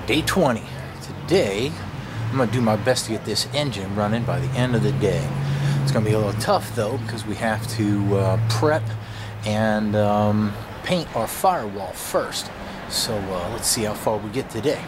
Day 20. Today, I'm going to do my best to get this engine running by the end of the day. It's going to be a little tough though because we have to prep and paint our firewall first. So let's see how far we get today.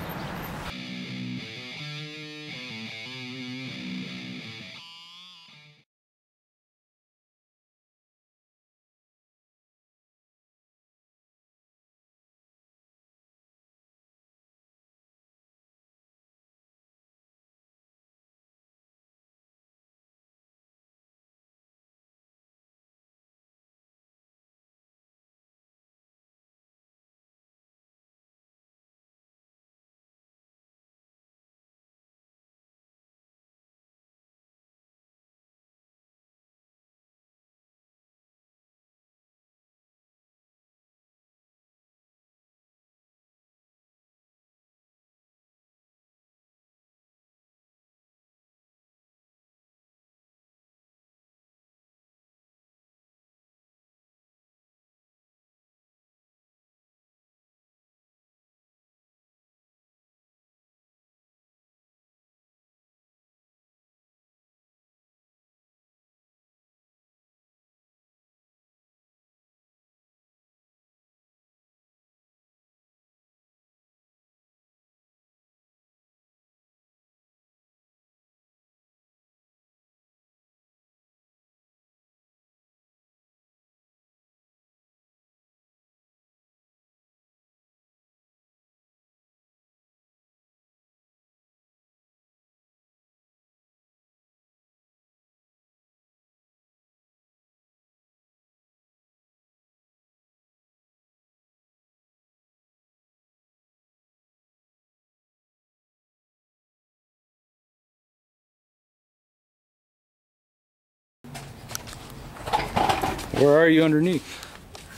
Where are you underneath?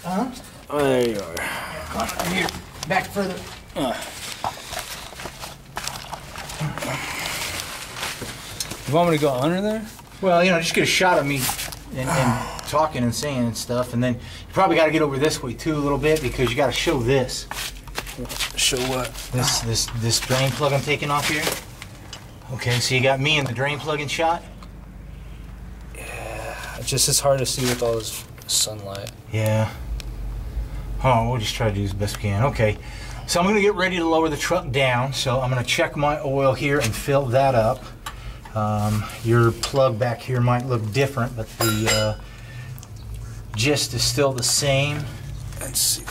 Huh? Oh, there you are. Come on, here. Back further. You want me to go under there? Well, you know, just get a shot of me and talking and saying and stuff, and then you probably got to get over this way too a little bit because you got to show this. Show what? This drain plug I'm taking off here. Okay, so you got me in the drain plug in shot. Yeah, it's hard to see with all this sunlight. Yeah. Oh, we'll just try to do as best we can. Okay, so I'm going to get ready to lower the truck down. So I'm going to check my oil here and fill that up. Your plug back here might look different, but the gist is still the same. Let's see.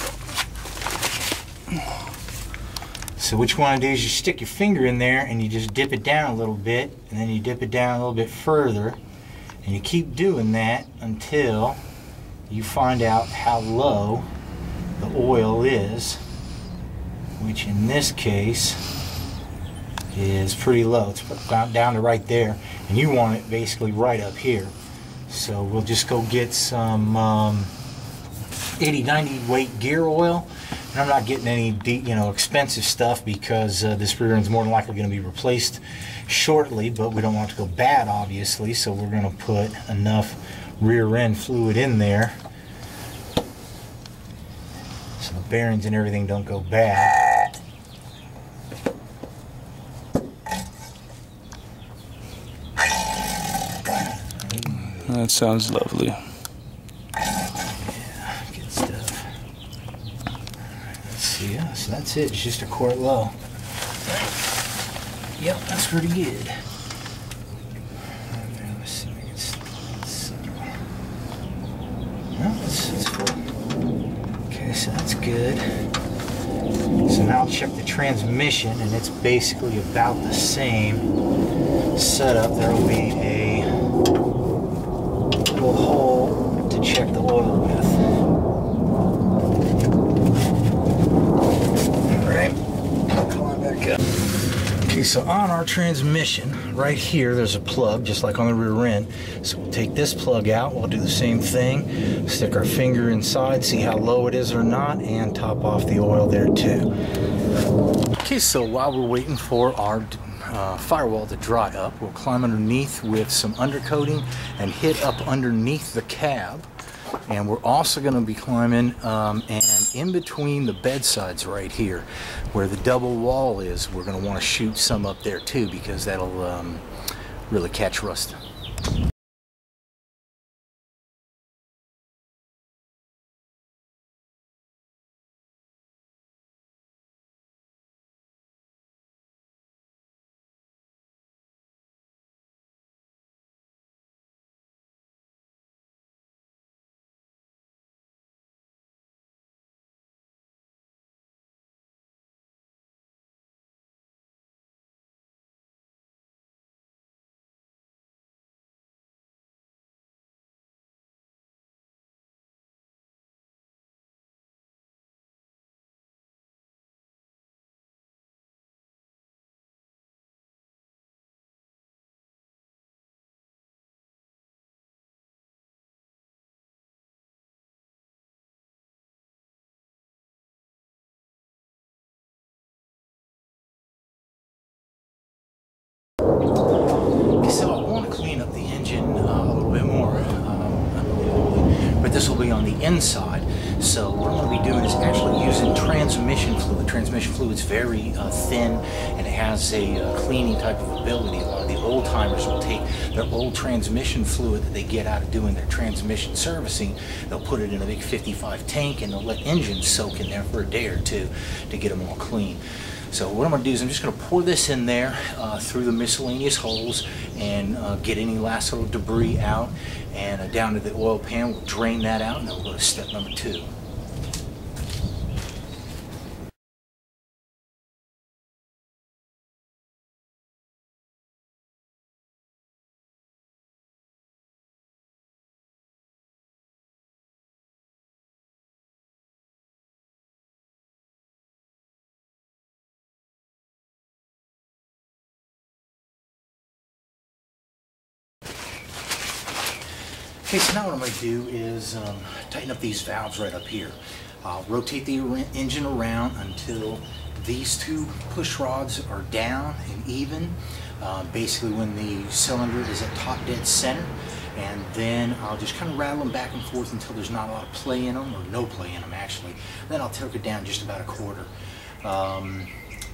So what you want to do is you stick your finger in there and you just dip it down a little bit, and then you dip it down a little bit further, and you keep doing that until you find out how low the oil is, which in this case is pretty low. It's down to right there, and you want it basically right up here. So we'll just go get some 80-90 weight gear oil. And I'm not getting any expensive stuff because this rear end's more than likely going to be replaced shortly, but we don't want it to go bad, obviously, so we're going to put enough rear end fluid in there so the bearings and everything don't go bad. That sounds lovely. Yeah, good stuff. Let's see, yeah, so that's it. It's just a quart low. Yep, that's pretty good. Let's see if it's well, it's full. Okay, so that's good. So now I'll check the transmission, and it's basically about the same setup. There will be a little hole to check the oil with. Alright, come on back up. Okay, so on our transmission, right here, there's a plug, just like on the rear end. So we'll take this plug out, we'll do the same thing, stick our finger inside, see how low it is or not, and top off the oil there too. Okay, so while we're waiting for our firewall to dry up, we'll climb underneath with some undercoating and hit up underneath the cab. And we're also going to be climbing and in between the bedsides right here, where the double wall is, we're going to want to shoot some up there too, because that'll really catch rust. So I want to clean up the engine a little bit more, but this will be on the inside. So what I'm going to be doing is actually using transmission fluid. Transmission fluid is very thin, and it has a cleaning type of ability. A lot of the old timers will take their old transmission fluid that they get out of doing their transmission servicing, they'll put it in a big 55 tank, and they'll let engines soak in there for a day or two to get them all clean. So what I'm going to do is I'm just going to pour this in there through the miscellaneous holes and get any last little debris out, and down to the oil pan. We'll drain that out, and then we'll go to step number 2. Okay, so now what I'm going to do is tighten up these valves right up here. I'll rotate the engine around until these 2 push rods are down and even, basically when the cylinder is at top dead center, and then I'll just kind of rattle them back and forth until there's not a lot of play in them, or no play in them actually. Then I'll tilt it down just about a quarter.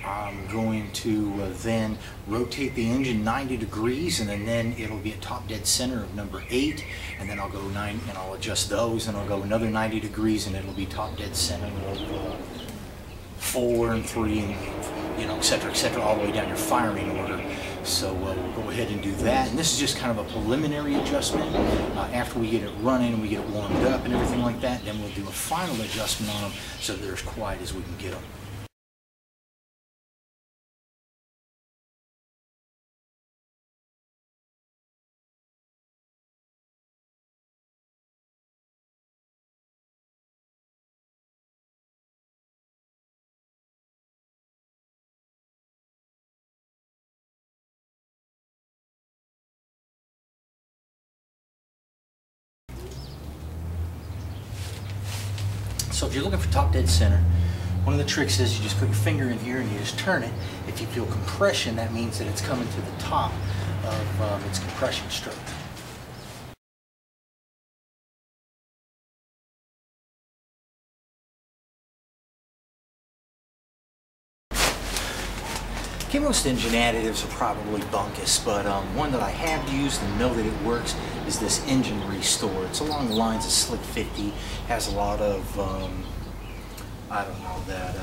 I'm going to then rotate the engine 90 degrees, and then it'll be at top dead center of number 8, and then I'll go 9, and I'll adjust those, and I'll go another 90 degrees, and it'll be top dead center of 4 and 3, and et cetera, all the way down your firing order. So we'll go ahead and do that, and this is just kind of a preliminary adjustment. After we get it running and we get it warmed up and everything like that, then we'll do a final adjustment on them so they're as quiet as we can get them. So if you're looking for top dead center, one of the tricks is you just put your finger in here and you just turn it. If you feel compression, that means that it's coming to the top of its compression stroke. Okay, most engine additives are probably bunkus, but one that I have used and know that it works is this engine restore. It's along the lines of Slick 50, has a lot of, I don't know, that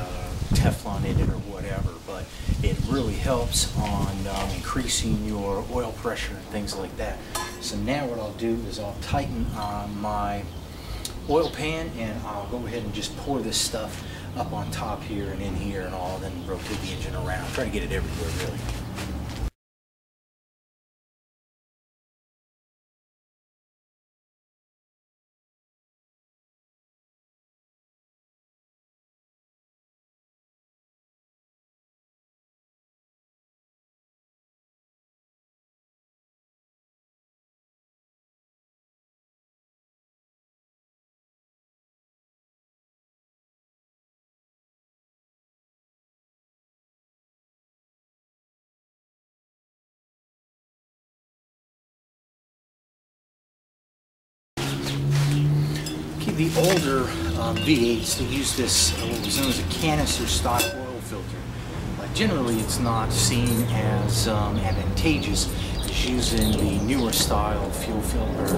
Teflon in it or whatever, but it really helps on increasing your oil pressure and things like that. So now what I'll do is I'll tighten my oil pan, and I'll go ahead and just pour this stuff up on top here and in here and all, then rotate the engine around. Try to get it everywhere, really. The older V8s, they use this what was known as a canister stock oil filter. Generally, it's not seen as advantageous as using the newer style fuel filter,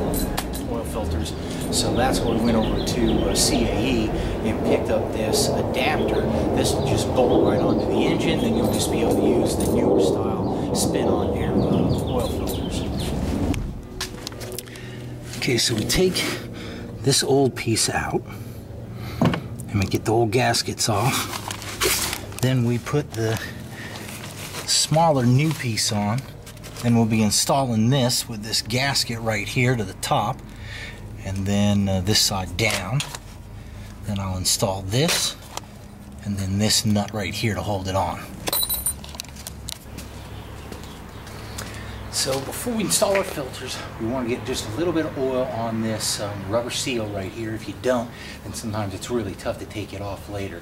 oil filters. So that's why we went over to CAE and picked up this adapter. This will just bolt right onto the engine, then you'll just be able to use the newer style spin-on air oil filters. Okay, so we take this old piece out and we get the old gaskets off. Then we put the smaller new piece on. Then we'll be installing this with this gasket right here to the top, and then this side down. Then I'll install this, and then this nut right here to hold it on. So before we install our filters, we want to get just a little bit of oil on this rubber seal right here. If you don't, then sometimes it's really tough to take it off later.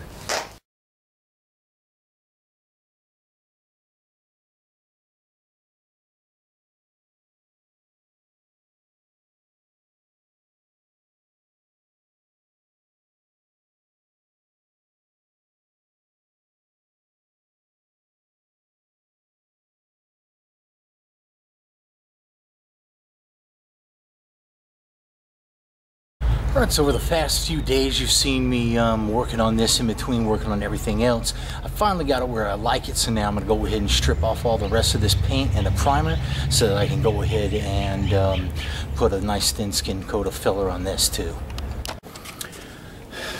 Alright, so over the past few days you've seen me working on this in between working on everything else. I finally got it where I like it, so now I'm going to go ahead and strip off all the rest of this paint and the primer so that I can go ahead and put a nice thin skin coat of filler on this too.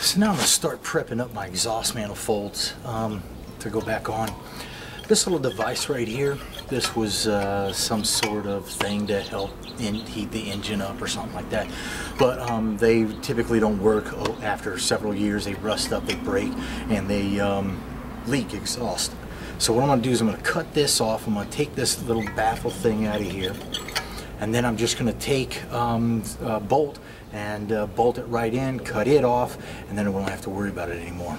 So now I'm going to start prepping up my exhaust manifolds to go back on. This little device right here, this was some sort of thing to help heat the engine up or something like that. But they typically don't work after several years. They rust up, they break, and they leak exhaust. So what I'm going to do is I'm going to cut this off. I'm going to take this little baffle thing out of here. And then I'm just going to take a bolt and bolt it right in, cut it off, and then I won't have to worry about it anymore.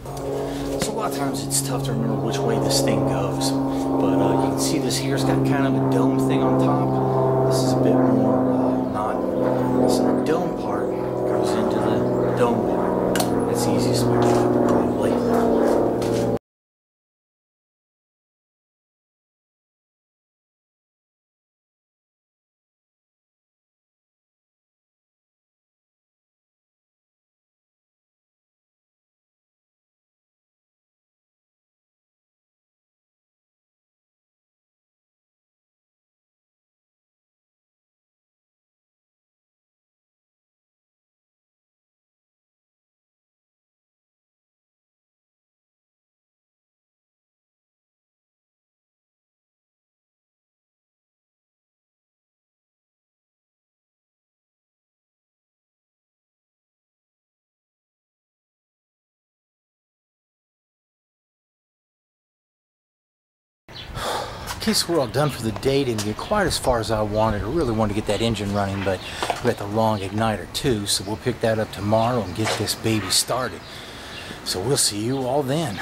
So a lot of times it's tough to remember which way this thing goes, but you can see this here, it's got kind of a dome thing on top. This is a bit more not. So the dome part goes into the dome part. That's the easiest way to do it, probably. Okay, so we're all done for the day. Didn't get quite as far as I wanted. I really wanted to get that engine running, but we got the wrong igniter too, so we'll pick that up tomorrow and get this baby started. So we'll see you all then.